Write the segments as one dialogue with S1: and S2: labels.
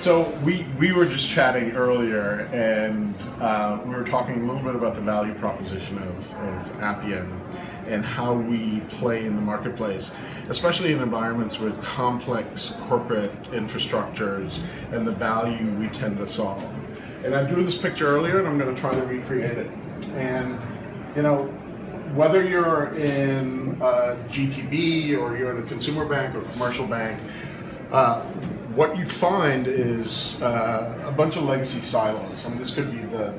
S1: So we were just chatting earlier, and we were talking a little bit about the value proposition of Appian and how we play in the marketplace, especially in environments with complex corporate infrastructures and the value we tend to solve. And I drew this picture earlier, and I'm going to try to recreate it. And whether you're in GTB or you're in a consumer bank or commercial bank, what you find is a bunch of legacy silos. I mean, this could be the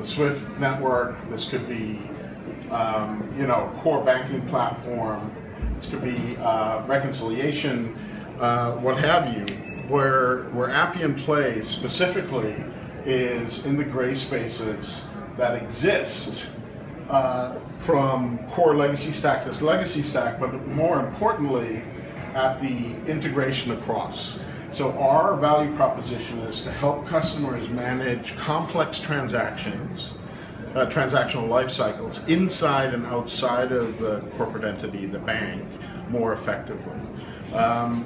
S1: SWIFT network. This could be core banking platform. This could be reconciliation, what have you. Where Appian plays specifically is in the gray spaces that exist from core legacy stack to legacy stack, but more importantly, at the integration across. So our value proposition is to help customers manage complex transactions, transactional life cycles inside and outside of the corporate entity, the bank, more effectively.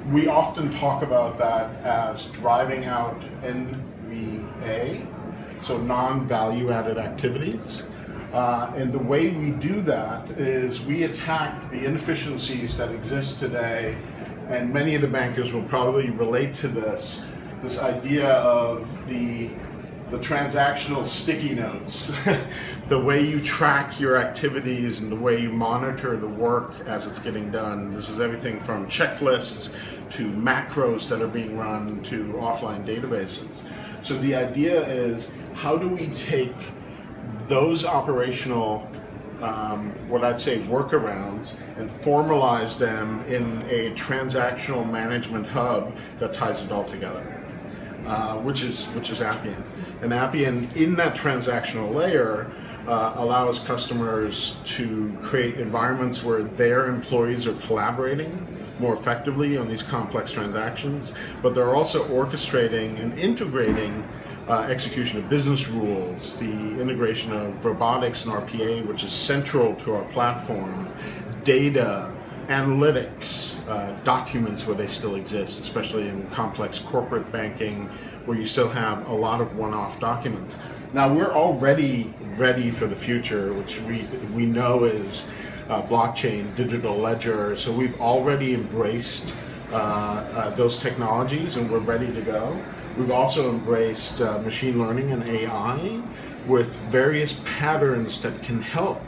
S1: We often talk about that as driving out NVA, so non-value added activities. And the way we do that is we attack the inefficiencies that exist today, and many of the bankers will probably relate to this idea of the transactional sticky notes, the way you track your activities and the way you monitor the work as it's getting done. This is everything from checklists to macros that are being run to offline databases. So the idea is, how do we take those operational, what I'd say workarounds, and formalize them in a transactional management hub that ties it all together, which is Appian. And Appian, in that transactional layer, allows customers to create environments where their employees are collaborating more effectively on these complex transactions, but they're also orchestrating and integrating execution of business rules, the integration of robotics and RPA, which is central to our platform, data, analytics, documents where they still exist, especially in complex corporate banking where you still have a lot of one-off documents. Now, we're already ready for the future, which we know is blockchain, digital ledger, so we've already embraced those technologies and we're ready to go. We've also embraced machine learning and AI with various patterns that can help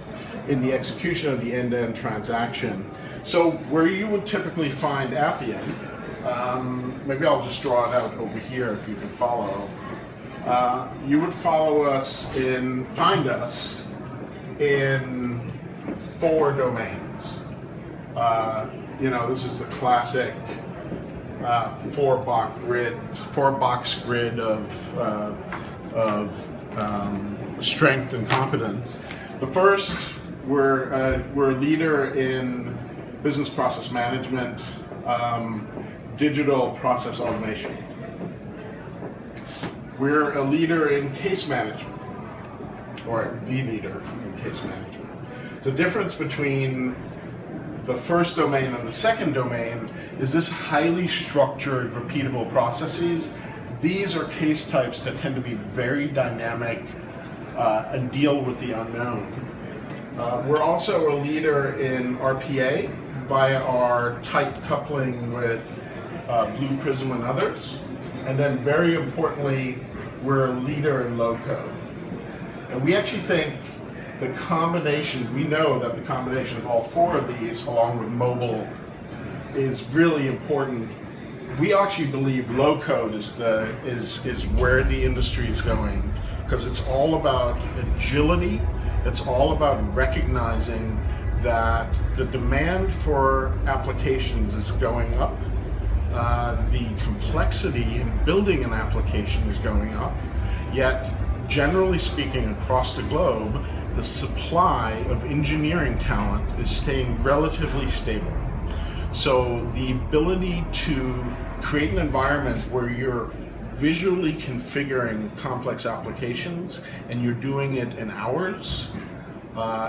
S1: in the execution of the end-to-end transaction. So where you would typically find Appian, maybe I'll just draw it out over here if you can follow. You would find us in 4 domains. This is the classic 4-box grid of strength and competence. The first, we're a leader in business process management, digital process automation. We're a leader in case management, or the leader in case management. The difference between the first domain and the second domain is this highly structured, repeatable processes. These are case types that tend to be very dynamic and deal with the unknown. We're also a leader in RPA via our tight coupling with Blue Prism and others. And then very importantly, we're a leader in low code. And we actually think we know that the combination of all 4 of these, along with mobile, is really important. We actually believe low code is where the industry is going, because it's all about agility. It's all about recognizing that the demand for applications is going up. The complexity in building an application is going up, yet generally speaking across the globe, the supply of engineering talent is staying relatively stable. So the ability to create an environment where you're visually configuring complex applications and you're doing it in hours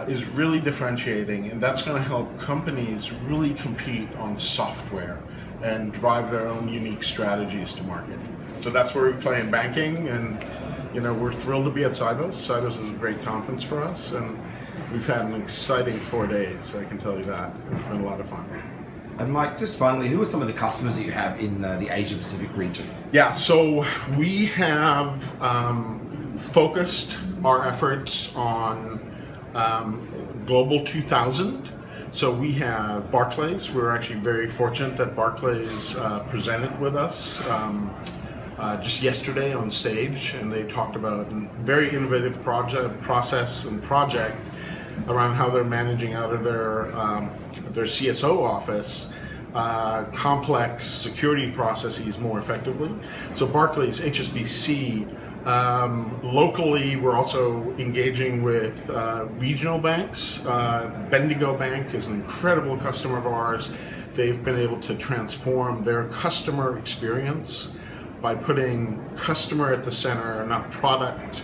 S1: is really differentiating, and that's going to help companies really compete on software and drive their own unique strategies to market. So that's where we play in banking, and we're thrilled to be at Sibos. Sibos is a great conference for us, and we've had an exciting 4 days, I can tell you that. It's been a lot of fun.
S2: And Mike, just finally, who are some of the customers that you have in the Asia Pacific region?
S1: Yeah, so we have focused our efforts on Global 2000. So we have Barclays. We're actually very fortunate that Barclays presented with us just yesterday on stage, and they talked about a very innovative process and project around how they're managing out of their CSO office complex security processes more effectively. So Barclays, HSBC, locally we're also engaging with regional banks. Bendigo Bank is an incredible customer of ours. They've been able to transform their customer experience by putting customer at the center, not product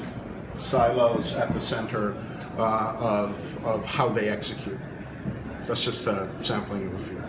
S1: silos at the center of how they execute. That's just a sampling of a few.